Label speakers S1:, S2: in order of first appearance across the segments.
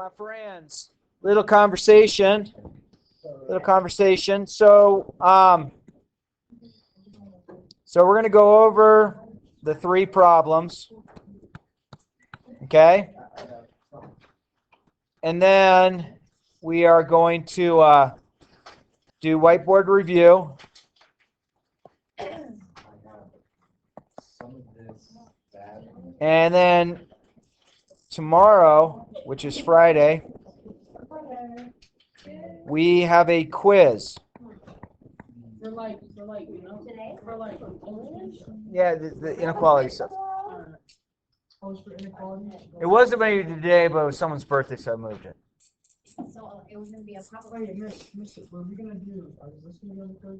S1: my friends, little conversation. So, we're going to go over the 3 problems, okay? And then we are going to do whiteboard review. And then tomorrow, which is Friday, we have a quiz. Yeah, the inequality stuff. It wasn't made today, but it was someone's birthday, so I moved it.
S2: So it was going to be a problem.
S3: Wait, miss it. What are we going to do? Are this going to be on the quiz?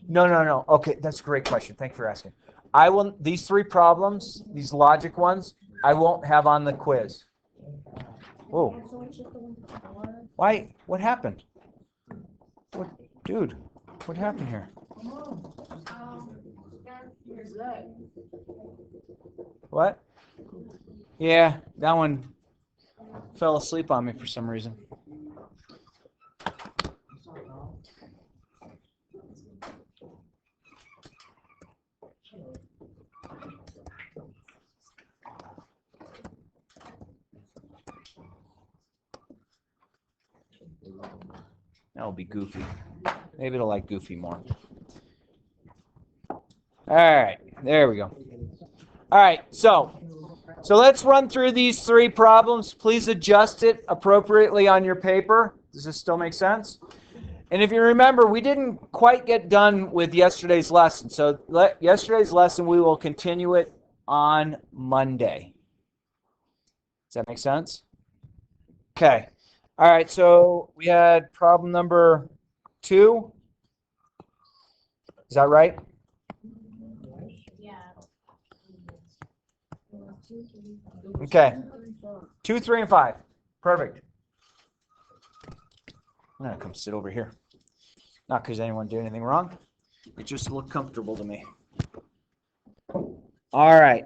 S1: No. Okay, that's a great question. Thank you for asking. These 3 problems, these logic ones, I won't have on the quiz. Whoa. Why? What happened? Dude, what happened here? What? Yeah, that one fell asleep on me for some reason. That'll be Goofy. Maybe it'll like Goofy more. All right, there we go. All right, so let's run through these 3 problems. Please adjust it appropriately on your paper. Does this still make sense? And if you remember, we didn't quite get done with yesterday's lesson. So yesterday's lesson, we will continue it on Monday. Does that make sense? Okay. All right, so we had problem number 2. Is that right?
S2: Yeah.
S1: Okay. 2, 3, and 5. Perfect. I'm going to come sit over here. Not because anyone did anything wrong. It just looked comfortable to me. All right.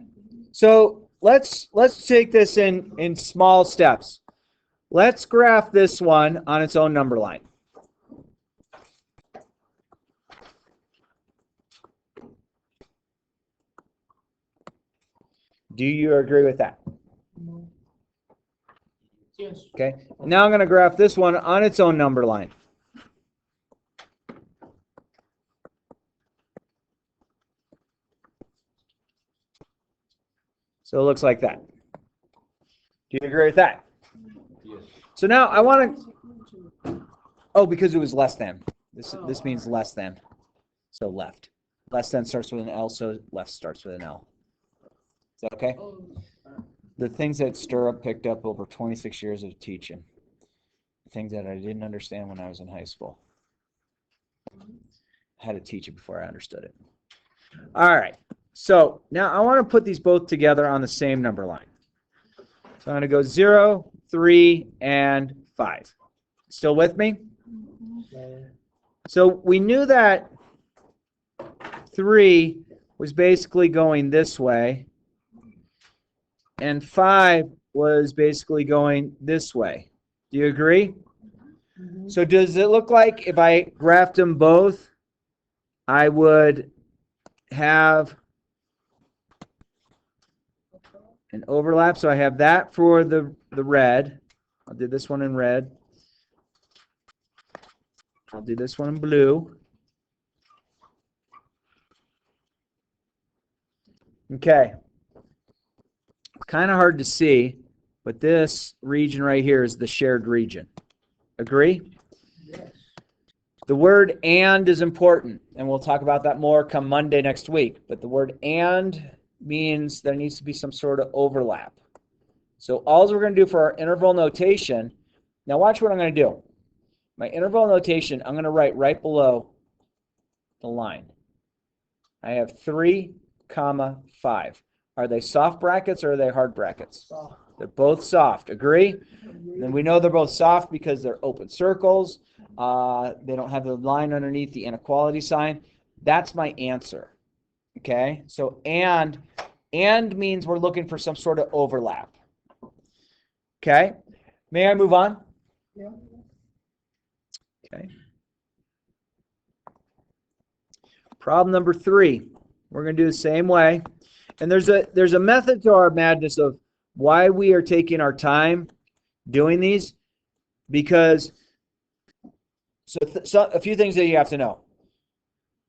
S1: So let's take this in small steps. Let's graph this one on its own number line. Do you agree with that?
S3: Yes.
S1: Okay. Now I'm going to graph this one on its own number line. So it looks like that. Do you agree with that?
S3: Yes.
S1: So now I want to... Oh, because it was less than. This means less than. So left. Less than starts with an L, so left starts with an L. Is that okay? The things that Stirrup picked up over 26 years of teaching. Things that I didn't understand when I was in high school. I had to teach it before I understood it. All right. So now I want to put these both together on the same number line. So I'm going to go 0, 3, and 5. Still with me? So we knew that 3 was basically going this way, and 5 was basically going this way. Do you agree? So does it look like if I graphed them both, I would have an overlap? So I have that for the red. I'll do this one in red. I'll do this one in blue. Okay. It's kind of hard to see, but this region right here is the shared region. Agree?
S3: Yes.
S1: The word and is important, and we'll talk about that more come Monday next week. But the word and means there needs to be some sort of overlap. So all we're going to do for our interval notation, now watch what I'm going to do. My interval notation, I'm going to write right below the line. I have 3, 5. Are they soft brackets or are they hard brackets?
S3: Soft.
S1: They're both soft. Agree? And we know they're both soft because they're open circles. They don't have the line underneath the inequality sign. That's my answer. Okay? So and means we're looking for some sort of overlap. Okay? May I move on?
S3: Yeah.
S1: Okay. Problem number 3. We're going to do the same way. And there's a method to our madness of why we are taking our time doing these, because so a few things that you have to know.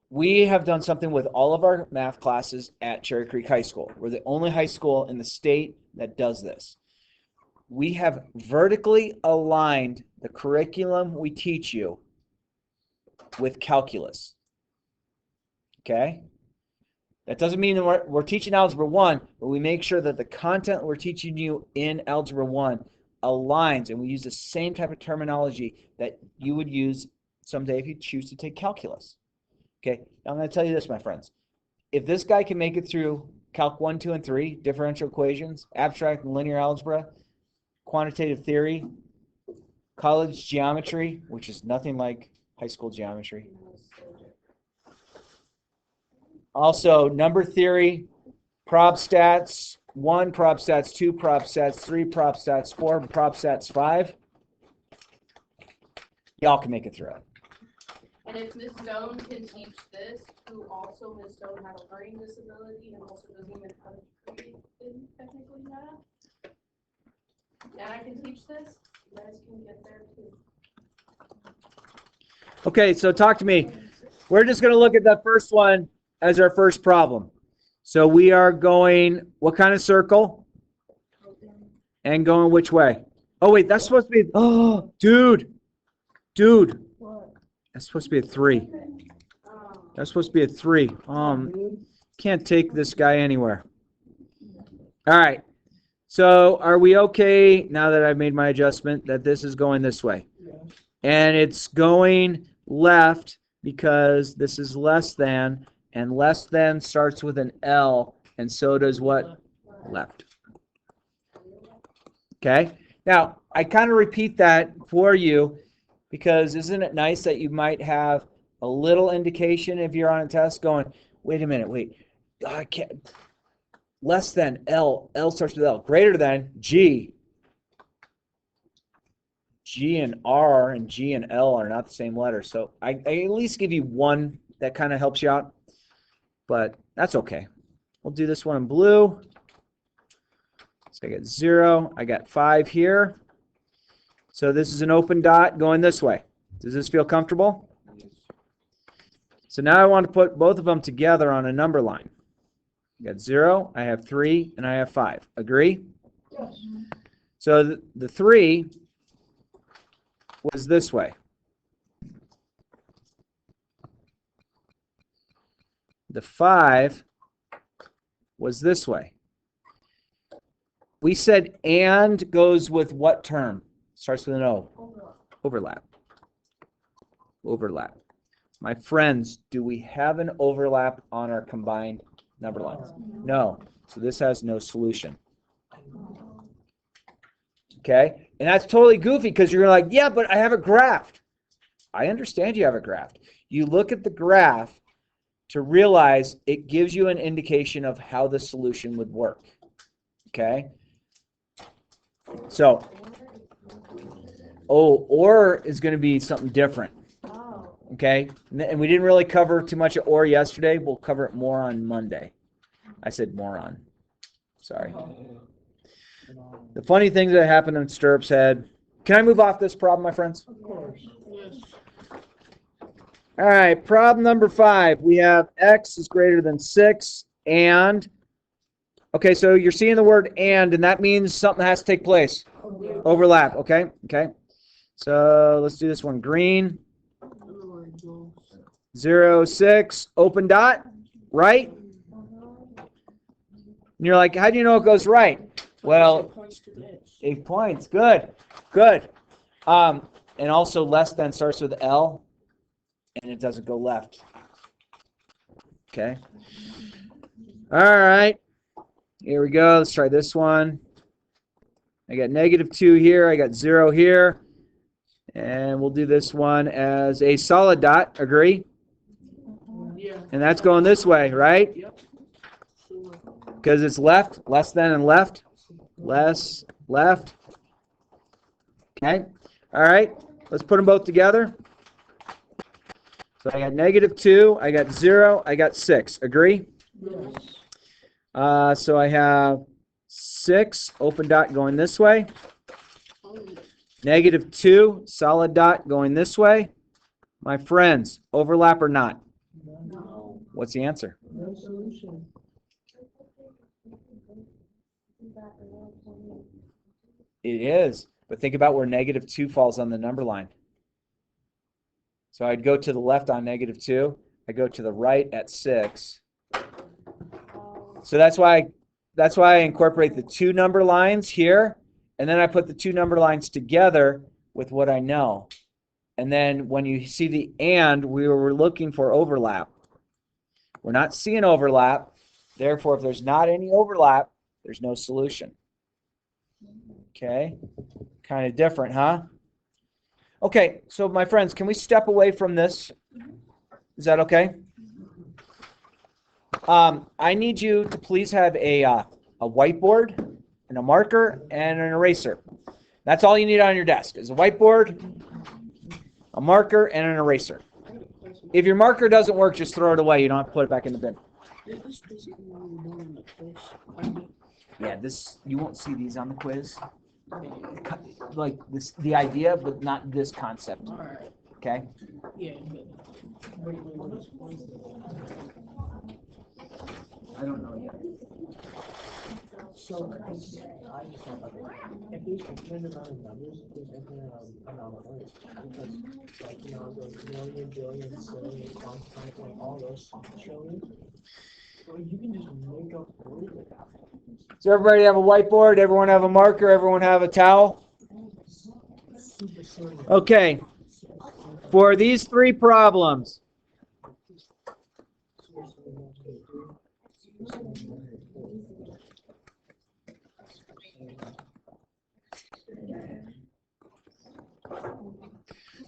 S1: We have done something with all of our math classes at Cherry Creek High School. We're the only high school in the state that does this. We have vertically aligned the curriculum we teach you with calculus. Okay? That doesn't mean that we're teaching Algebra 1, but we make sure that the content we're teaching you in Algebra 1 aligns, and we use the same type of terminology that you would use someday if you choose to take calculus. Okay? Now I'm going to tell you this, my friends. If this guy can make it through Calc 1, 2, and 3, differential equations, abstract and linear algebra, quantitative theory, college geometry, which is nothing like high school geometry, also number theory, prob stats 1, prob stats 2, prob stats 3, prob stats 4, prob stats 5, y'all can make it through it.
S4: And if Ms. Stone can teach this, who also Ms. Stone had a learning disability and also doesn't even have a degree in technically math, and I can teach this, you guys can get there too.
S1: Okay, so talk to me. We're just going to look at that first one as our first problem. So we are going, what kind of circle? And going which way? Oh, wait, that's supposed to be, oh, dude. That's supposed to be a 3. That's supposed to be a 3. Can't take this guy anywhere. All right. So are we okay, now that I've made my adjustment, that this is going this way? And it's going left because this is less than, and less than starts with an L, and so does what? Left. Okay? Now, I kind of repeat that for you because isn't it nice that you might have a little indication if you're on a test going, wait a minute, I can't, less than L starts with L, greater than G. G and R and G and L are not the same letter. So I at least give you one that kind of helps you out. But that's okay. We'll do this one in blue. So I got 0. I got 5 here. So this is an open dot going this way. Does this feel comfortable? So now I want to put both of them together on a number line. I got 0, I have 3, and I have 5. Agree?
S3: Yes.
S1: So the 3 was this way. The 5 was this way. We said and goes with what term? Starts with an O. Overlap. Overlap. My friends, do we have an overlap on our combined number lines? No. So this has no solution. Okay? And that's totally goofy because you're like, yeah, but I have a graph. I understand you have a graph. You look at the graph to realize it gives you an indication of how the solution would work. Okay? So, or is going to be something different. Okay? And we didn't really cover too much of or yesterday. We'll cover it more on Monday. I said moron. Sorry. The funny things that happened in Stirrup's head. Can I move off this problem, my friends?
S3: Of course.
S1: All right, problem number 5. We have x is greater than 6 and, okay, so you're seeing the word and that means something has to take place. Overlap, okay? Okay. So let's do this one. Green. 0, 6, open dot, right? And you're like, how do you know it goes right? Well, 8 points. Good. Good. And also less than starts with L, and it doesn't go left. Okay. All right. Here we go. Let's try this one. I got -2 here. I got 0 here. And we'll do this one as a solid dot. Agree?
S3: Yeah.
S1: And that's going this way, right?
S3: Yep.
S1: Because it's left, less than and left. Less, left. Okay? All right, let's put them both together. So I got -2, I got 0, I got 6. Agree?
S3: Yes.
S1: So I have 6, open dot going this way. -2, solid dot going this way. My friends, overlap or not?
S3: No.
S1: What's the answer?
S3: No solution.
S1: It is. But think about where -2 falls on the number line. So I'd go to the left on -2. I go to the right at 6. So that's why I incorporate the 2 number lines here, and then I put the 2 number lines together with what I know. And then when you see the and, we were looking for overlap. We're not seeing overlap. Therefore, if there's not any overlap, there's no solution. Okay? Kind of different, huh? Okay, so my friends, can we step away from this? Is that okay? I need you to please have a whiteboard and a marker and an eraser. That's all you need on your desk is a whiteboard, a marker, and an eraser. If your marker doesn't work, just throw it away. You don't have to put it back in the bin. Yeah, this you won't see these on the quiz. Like this, the idea, but not this concept. Okay.
S3: Yeah.
S1: I don't know yet.
S3: So I just if there's infinite amount of numbers, there's infinite amount of words. Because like the million, billion, zillion, quantum, all those trillion. So you can just make up words like that.
S1: So everybody have a whiteboard, everyone have a marker, everyone have a towel. Okay. For these 3 problems,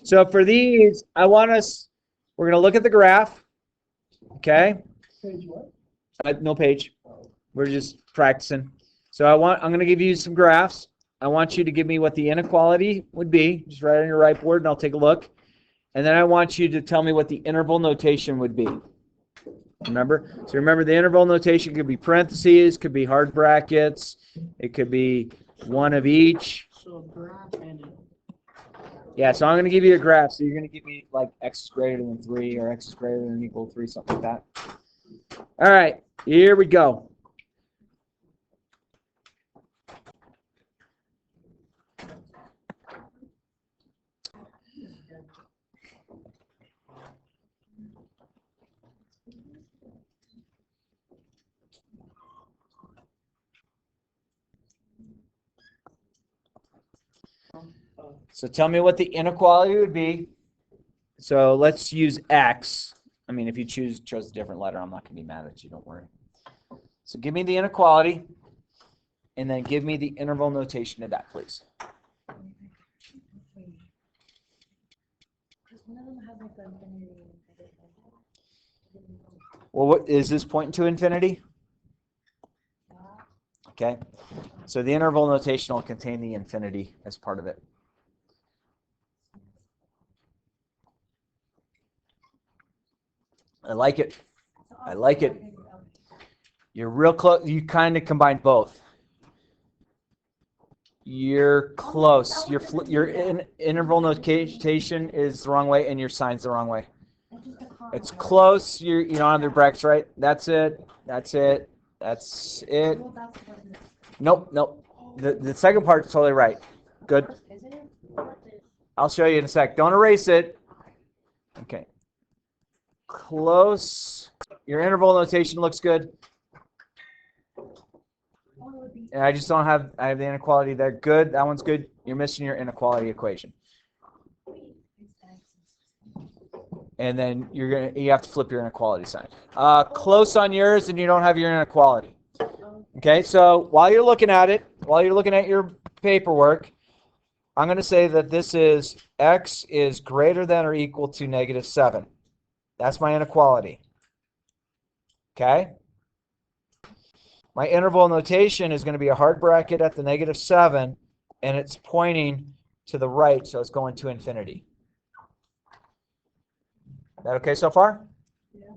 S1: so for these, we're going to look at the graph. Okay?
S3: Page what?
S1: No page. We're just practicing. So I'm going to give you some graphs. I want you to give me what the inequality would be. Just write it on your whiteboard and I'll take a look. And then I want you to tell me what the interval notation would be. Remember? So remember the interval notation could be parentheses, could be hard brackets, it could be one of each.
S3: So a graph and
S1: Yeah, so I'm going to give you a graph. So you're going to give me like x is greater than 3 or x is greater than or equal to 3, something like that. All right, here we go. So tell me what the inequality would be. So let's use x. I mean, if you chose a different letter, I'm not going to be mad at you. Don't worry. So give me the inequality, and then give me the interval notation of that, please. Well, what is this pointing to infinity? Okay. So the interval notation will contain the infinity as part of it. I like it. I like it. You're real close. You kind of combine both. You're close. Your interval notation is the wrong way, and your sign's the wrong way. It's close. You don't have the brackets right. That's it. That's it. That's it. Nope. The second part's totally right. Good. I'll show you in a sec. Don't erase it. Okay. Close. Your interval notation looks good. And I just don't have, I have the inequality there. Good. That one's good. You're missing your inequality equation. And then you have to flip your inequality sign. Close on yours, and you don't have your inequality. Okay, so while you're looking at it, while you're looking at your paperwork, I'm going to say that this is x is greater than or equal to -7. That's my inequality. Okay? My interval notation is going to be a hard bracket at the -7, and it's pointing to the right, so it's going to infinity. That okay so far?
S4: Yeah.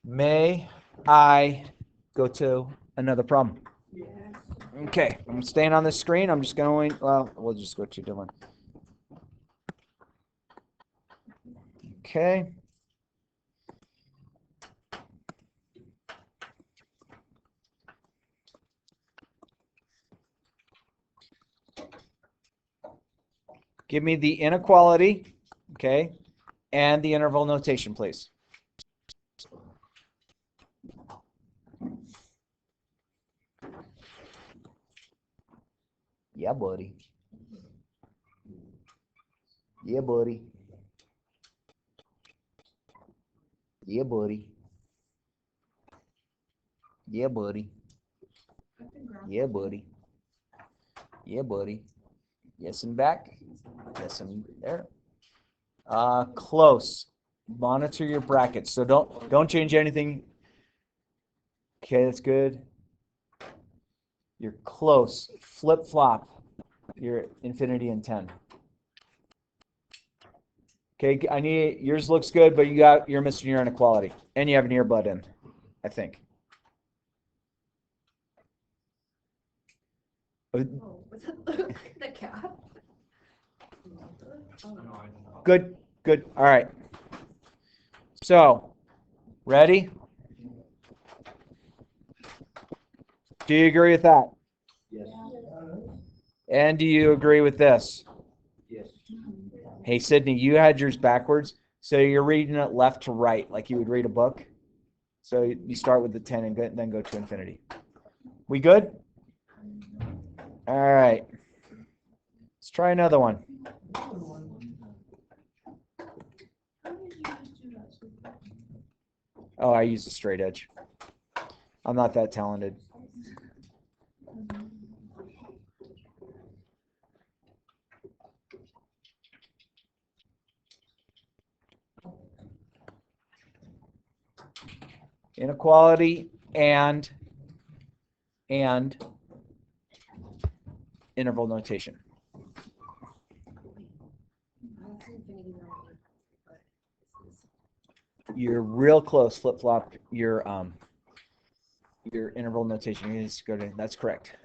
S1: May I go to another problem?
S4: Yeah.
S1: Okay, I'm staying on this screen. I'm just going, well, we'll just go to a different one. Okay. Give me the inequality, okay, and the interval notation, please. Yeah, buddy. Yeah, buddy. Yeah, buddy. Yeah, buddy. Yeah, buddy. Yeah, buddy. Yes, and back. Yes, and there. Close. Monitor your brackets. So don't change anything. Okay, that's good. You're close. Flip flop. You're infinity and 10. Okay, I need yours looks good, but you're missing your inequality, and you have an earbud in, I think.
S2: The cap.
S1: Good, good. All right. So, ready? Do you agree with that?
S3: Yes.
S1: And do you agree with this?
S3: Yes.
S1: Hey, Sydney, you had yours backwards, so you're reading it left to right, like you would read a book. So you start with the 10 and then go to infinity. We good? All right. Let's try another one. Oh, I use a straight edge. I'm not that talented. Inequality and interval notation. You're real close. Flip flop your interval notation. You just go to, that's correct.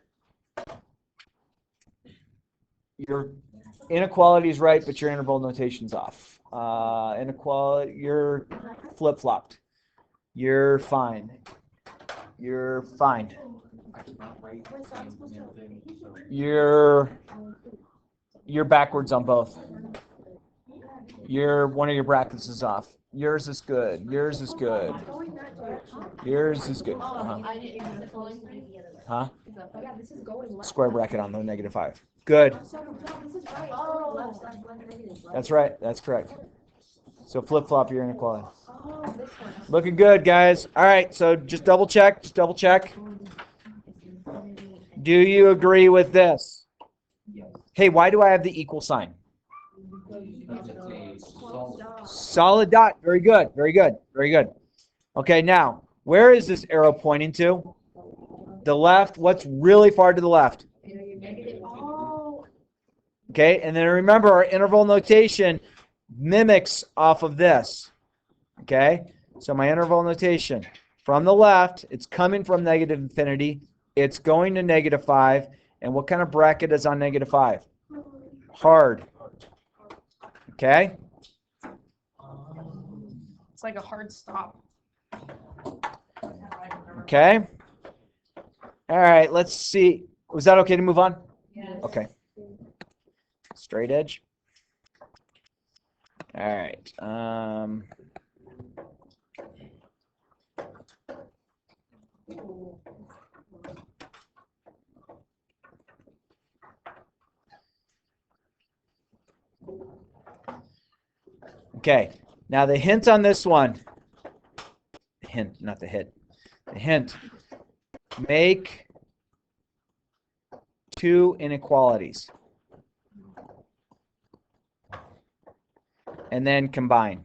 S1: Your inequality is right, but your interval notation's off. Inequality, you're flip flopped. You're fine. You're fine. You're backwards on both. One of your brackets is off. Yours is good. Yours is good. Yours is good. Huh? Square bracket on the -5. Good. That's right. That's correct. So flip flop your inequality. Looking good, guys. All right. So just double check. Just double check. Do you agree with this? Hey, why do I have the equal sign? Solid dot. Very good. Very good. Very good. Okay, now, where is this arrow pointing to? The left. What's really far to the left? Okay, and then remember our interval notation mimics off of this. Okay, so my interval notation from the left, it's coming from negative infinity. It's going to -5. And what kind of bracket is on -5? Hard. Okay?
S4: It's like a hard stop.
S1: Okay? All right, let's see. Was that okay to move on?
S2: Yes.
S1: Okay. Straight edge. All right. Okay. Now the hint on this one. Hint, not the hit. The hint. Make two inequalities. And then combine.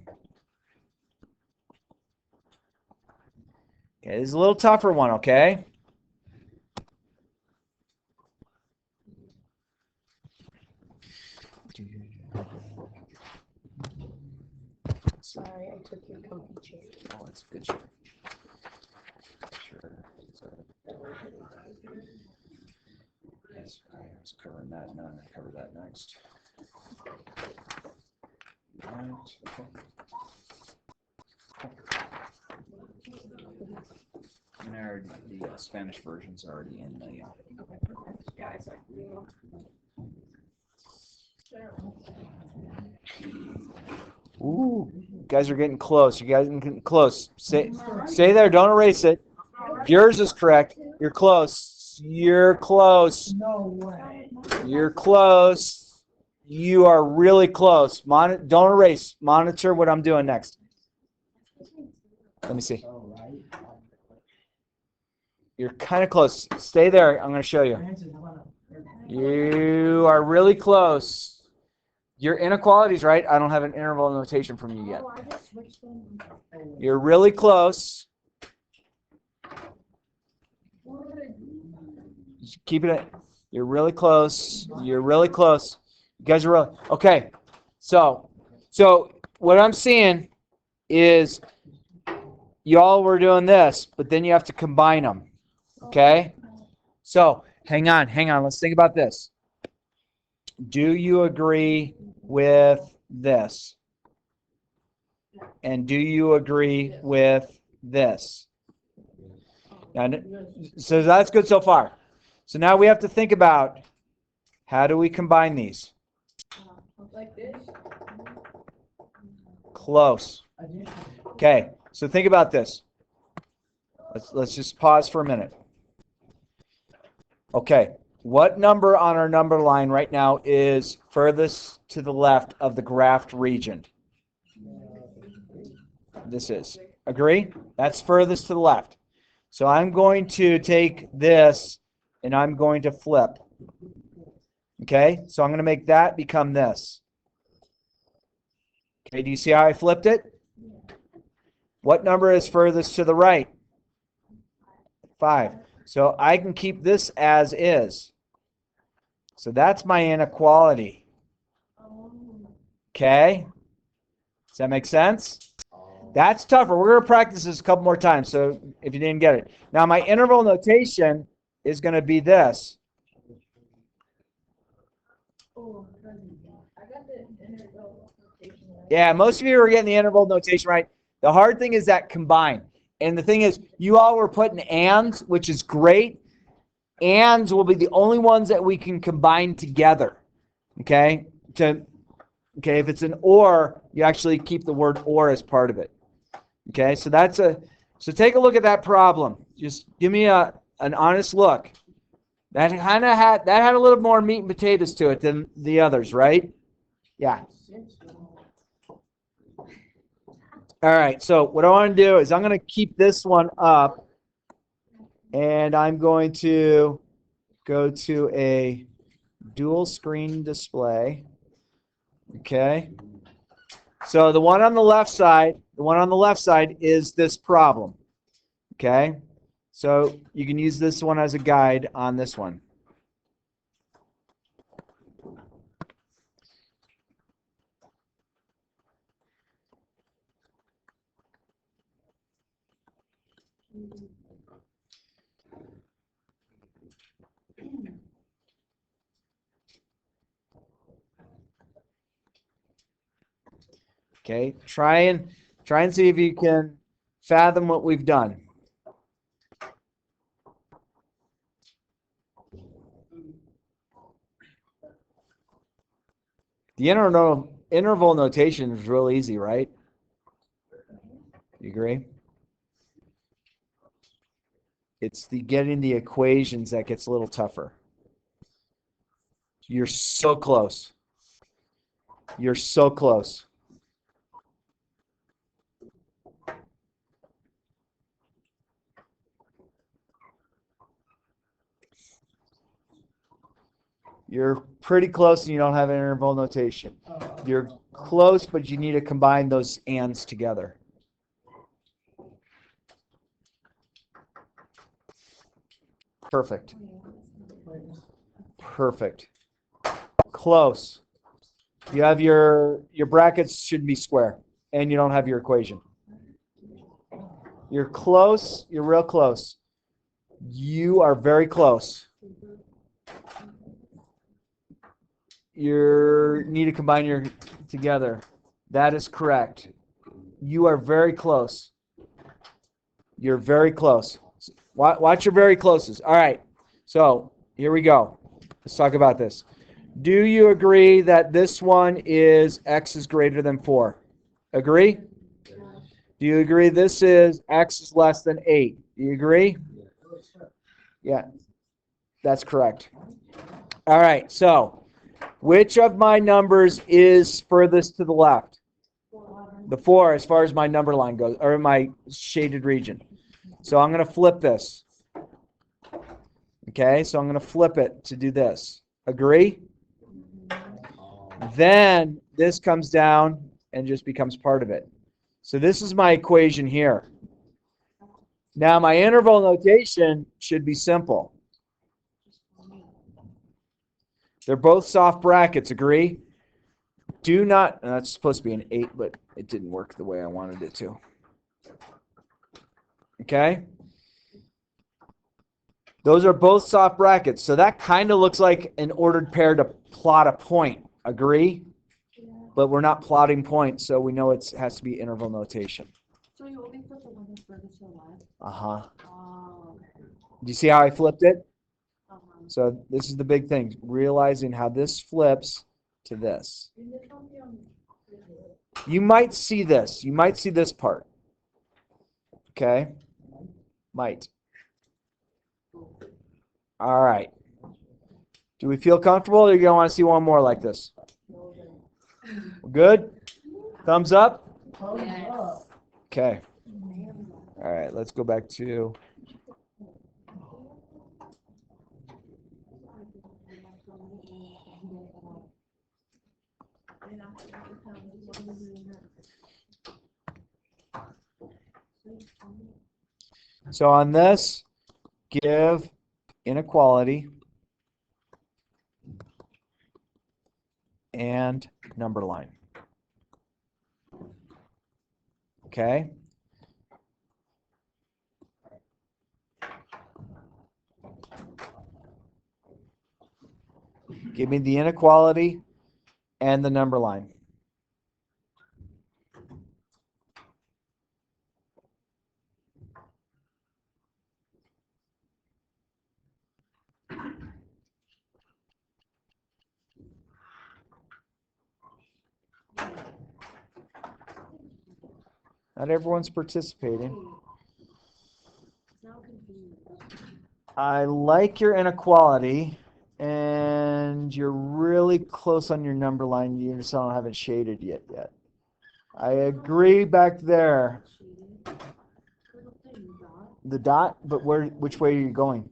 S1: Okay, this is a little tougher one, okay?
S2: Sorry, I took your comfy chair.
S1: Oh, it's a good shape. Sure. Yes, I was covering that. Now I'm going to cover that next. Right. And the Spanish version's already in the.
S2: Okay, perfect. Guys,
S1: Ooh, you guys are getting close. You guys are getting close. Stay there. Don't erase it. Yours is correct. You're close. You're close.
S3: No way.
S1: You're close. You are really close. Don't erase. Monitor what I'm doing next. Let me see. You're kind of close. Stay there. I'm going to show you. You are really close. Your inequalities, right? I don't have an interval notation from you yet. You're really close. Just keep it. You're really close. You're really close. You guys are really okay. So what I'm seeing is y'all were doing this, but then you have to combine them. Okay? So hang on. Let's think about this. Do you agree with this? And do you agree with this? So that's good so far. So now we have to think about how do we combine these?
S4: Like this?
S1: Close. Okay, so think about this. Let's just pause for a minute. Okay, what number on our number line right now is furthest to the left of the graphed region? This is. Agree? That's furthest to the left. So I'm going to take this and I'm going to flip. Okay, so I'm going to make that become this. Okay, do you see how I flipped it? What number is furthest to the right? 5. So I can keep this as is. So that's my inequality. Okay? Does that make sense? That's tougher. We're going to practice this a couple more times, so if you didn't get it. Now, my interval notation is going to be this. Yeah, most of you are getting the interval notation right. The hard thing is that combine. And the thing is, you all were putting ands, which is great. Ands will be the only ones that we can combine together. Okay? Okay, if it's an or, you actually keep the word or as part of it. Okay, so take a look at that problem. Just give me an honest look. That had a little more meat and potatoes to it than the others, right? Yeah. All right, so what I want to do is I'm going to keep this one up, and I'm going to go to a dual screen display. Okay. So the one on the left side is this problem. Okay. So you can use this one as a guide on this one. Okay, try and see if you can fathom what we've done. The interval notation is real easy, right? You agree? It's getting the equations that gets a little tougher. You're so close. You're so close. You're pretty close and you don't have an interval notation. You're close, but you need to combine those ands together. Perfect. Perfect. Close. You have your brackets should be square, and you don't have your equation. You're close. You're real close. You are very close. You need to combine your together. That is correct. You are very close. You're very close. Watch your very closest. All right. So here we go. Let's talk about this. Do you agree that this one is x is greater than 4? Agree? Do you agree this is x is less than 8? Do you agree? Yeah, that's correct. All right. So which of my numbers is furthest to the left? The 4 as far as my number line goes, or my shaded region. So I'm going to flip this. Okay, so I'm going to flip it to do this. Agree? Then this comes down and just becomes part of it. So this is my equation here. Now my interval notation should be simple. They're both soft brackets, agree? Do not, that's supposed to be an 8, but it didn't work the way I wanted it to. Okay? Those are both soft brackets. So that kind of looks like an ordered pair to plot a point. Agree? But we're not plotting points, so we know it has to be interval notation.
S2: So you only put the one that's furthest to the left?
S1: Uh-huh.
S2: Oh, okay.
S1: Do you see how I flipped it?
S2: Uh-huh.
S1: So this is the big thing, realizing how this flips to this. You might see this. You might see this part. Okay? Might. All right. Do we feel comfortable, or are you going to want to see one more like this? Good? Thumbs up? Okay. All right, let's go back to... So on this, give inequality and number line. Okay? Give me the inequality and the number line. Not everyone's participating. I like your inequality, and you're really close on your number line. You just don't have it shaded yet. I agree back there. The dot, but which way are you going?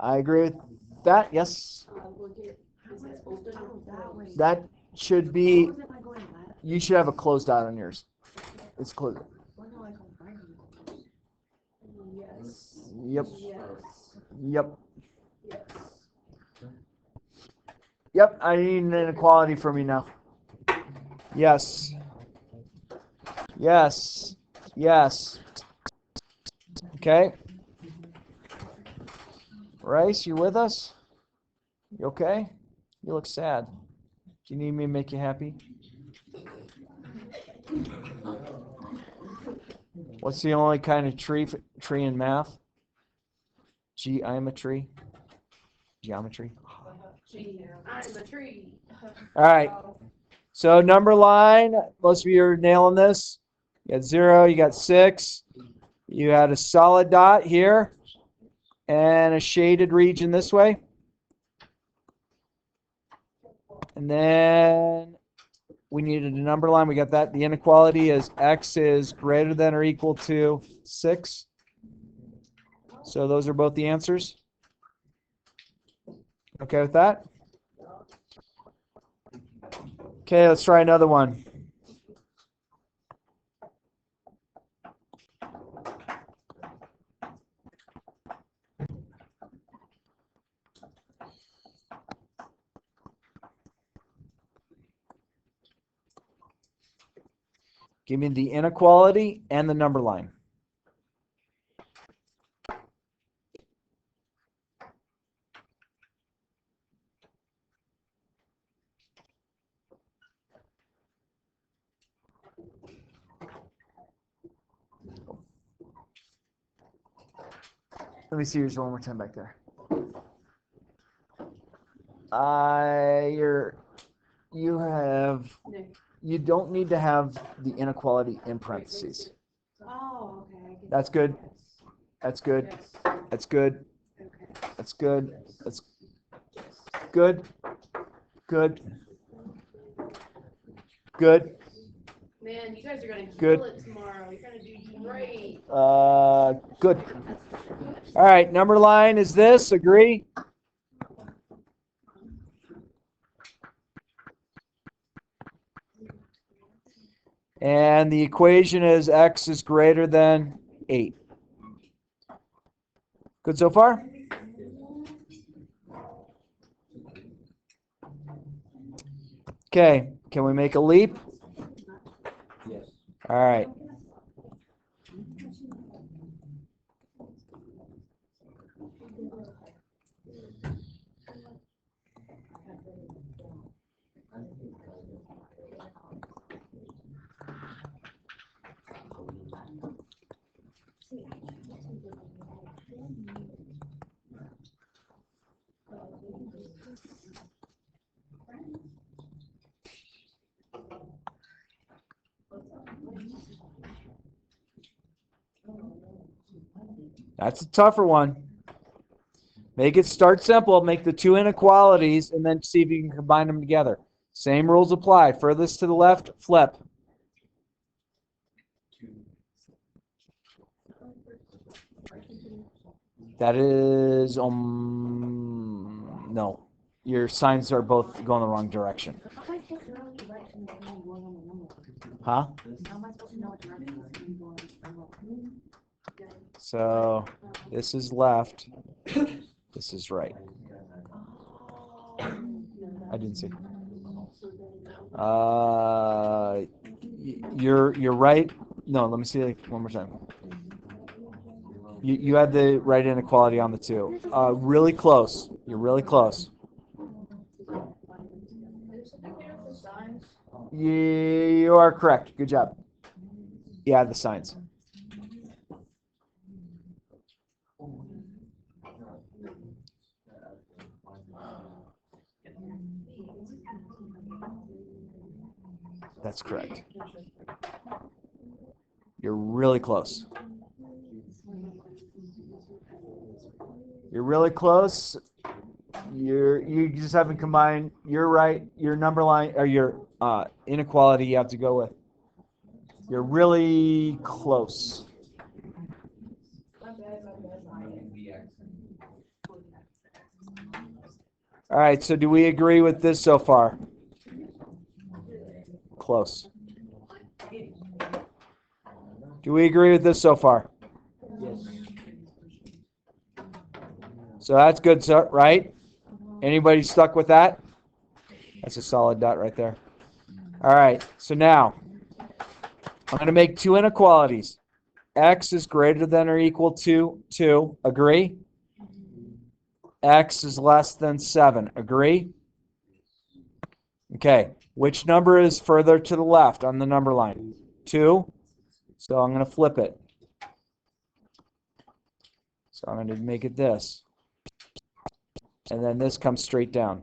S1: I agree with that. Yes. That should be. You should have a closed dot on yours. It's closed. Yep. Yep. Yep. I need an inequality from you now. Yes. Yes. Yes. Okay. Rice, you with us? You okay? You look sad. Do you need me to make you happy? What's the only kind of tree in math? Geometry. Geometry.
S4: I'm a tree.
S1: All right. So number line, most of you are nailing this. You got 0, you got 6. You had a solid dot here and a shaded region this way. And then we needed a number line. We got that. The inequality is x is greater than or equal to 6. So those are both the answers. Okay with that? Okay, let's try another one. Give me the inequality and the number line. Let me see yours one more time back there. You don't need to have the inequality in parentheses.
S2: Oh, okay. I get
S1: That's
S2: that.
S1: good.
S2: Yes.
S1: That's good.
S2: Yes.
S1: That's good.
S2: Okay.
S1: That's good. That's good. Good. Good.
S4: Man, you guys are gonna
S1: Good.
S4: kill it tomorrow. You're gonna do great.
S1: Good. All right, number line is this. Agree? And the equation is x is greater than 8. Good so far? Okay, can we make a leap?
S3: Yes.
S1: All right. That's a tougher one. Make it start simple. Make the two inequalities and then see if you can combine them together. Same rules apply. Furthest to the left, flip. That is, no. Your signs are both going the wrong direction.
S2: How am I supposed to know what direction is going on the number?
S1: Huh?
S2: How am I supposed to know what direction is going on the number?
S1: So this is left. This is right. I didn't see. You're right. No, let me see it one more time. You had the right inequality on the two. Really close. You're really close. You are correct. Good job. Yeah, the signs. That's correct. You're really close. You're really close. You just haven't combined. You're right. Your number line or your inequality you have to go with. You're really close. All right. So do we agree with this so far? Close. Do we agree with this so far?
S3: Yes.
S1: So that's good, sir, right? Anybody stuck with that? That's a solid dot right there. All right, so now I'm going to make two inequalities. X is greater than or equal to 2. Agree? X is less than 7. Agree? Okay, which number is further to the left on the number line? 2. So I'm going to flip it. So I'm going to make it this. And then this comes straight down.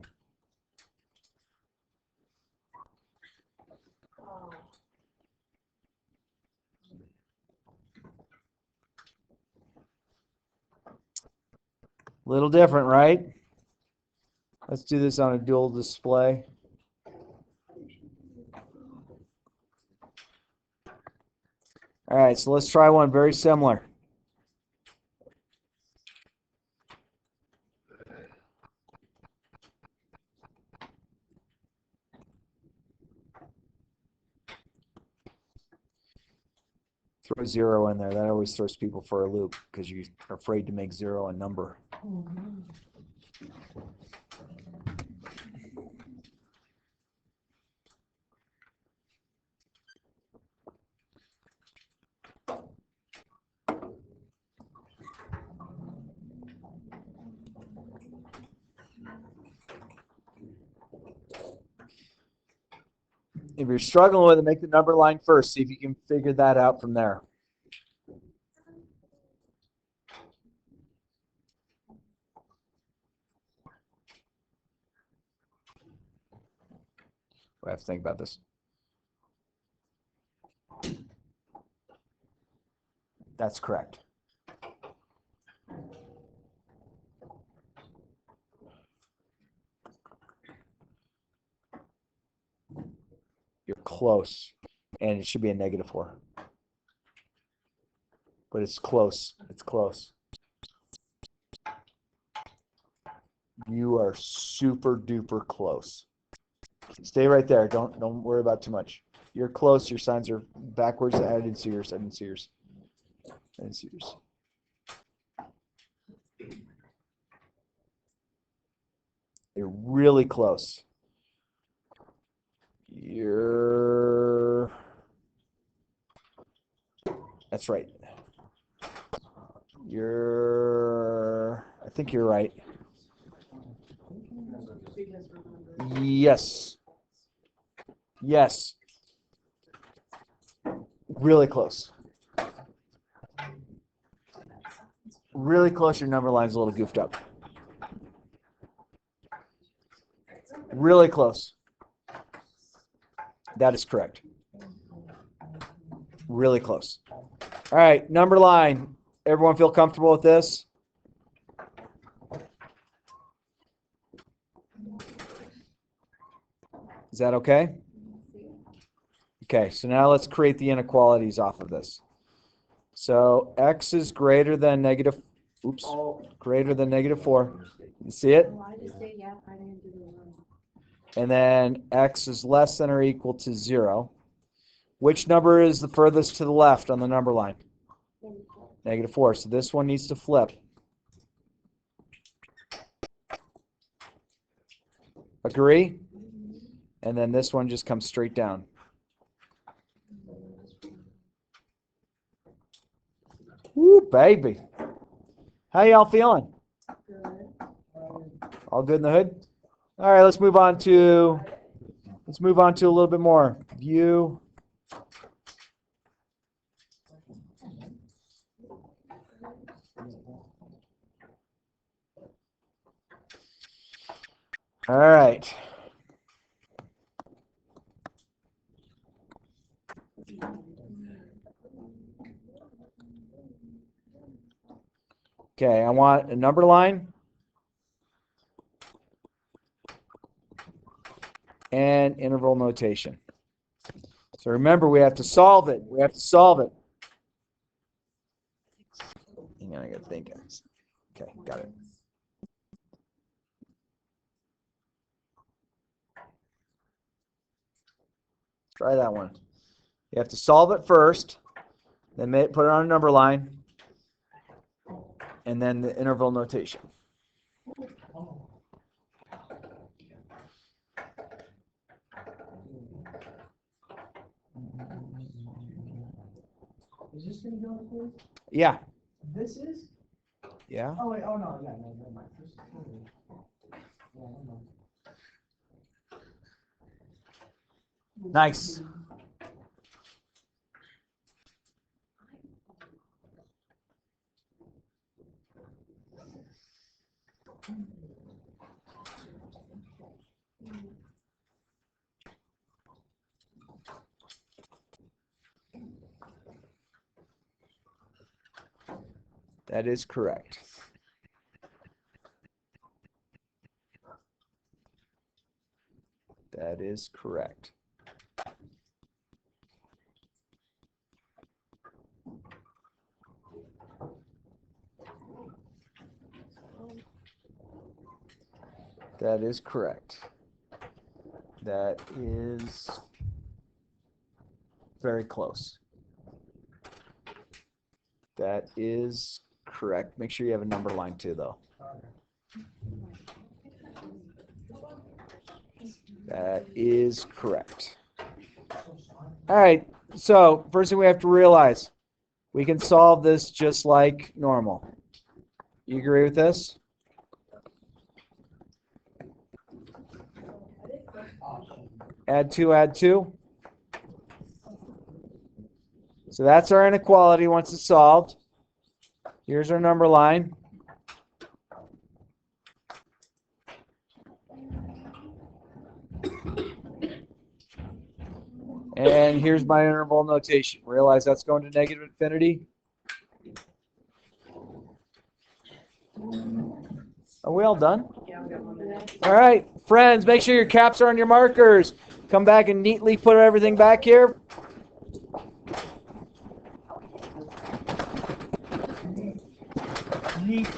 S1: Little different, right? Let's do this on a dual display. All right, so let's try one very similar. Throw 0 in there. That always throws people for a loop because you're afraid to make 0 a number. If you're struggling with it, make the number line first. See if you can figure that out from there. I have to think about this. That's correct. You're close. And it should be a -4. But it's close. It's close. You are super duper close. Stay right there. Don't worry about too much. You're close. Your signs are backwards. I didn't see yours. I didn't see yours. I didn't see yours. You're really close. That's right. I think you're right. Yes. Yes. Really close. Really close. Your number line's a little goofed up. Really close. That is correct. Really close. All right, number line. Everyone feel comfortable with this? Is that okay? Okay, so now let's create the inequalities off of this. So x is greater than negative, greater than -4. You see it? And then x is less than or equal to 0. Which number is the furthest to the left on the number line? -4. So this one needs to flip. Agree? And then this one just comes straight down. Woo, baby. How y'all feeling? All good in the hood? All right, let's move on to a little bit more. View. All right. Okay, I want a number line and interval notation. So remember, we have to solve it. We have to solve it. Hang on, I gotta think. Okay, got it. Try that one. You have to solve it first, then put it on a number line, and then the interval notation.
S3: Is this gonna go through?
S1: Yeah.
S3: This is?
S1: Yeah.
S3: Oh wait, oh no, yeah, no, never mind. This is totally. Yeah, never mind.
S1: Nice. That is correct. That is correct. That is correct. That is very close. That is correct. Make sure you have a number line too, though. That is correct. All right, so first thing we have to realize, we can solve this just like normal. You agree with this? Add 2, add 2. So that's our inequality once it's solved. Here's our number line. And here's my interval notation. Realize that's going to negative infinity. Are we all done?
S2: Yeah, we got 1 minute.
S1: All right, friends, make sure your caps are on your markers. Come back and neatly put everything back here. Neat.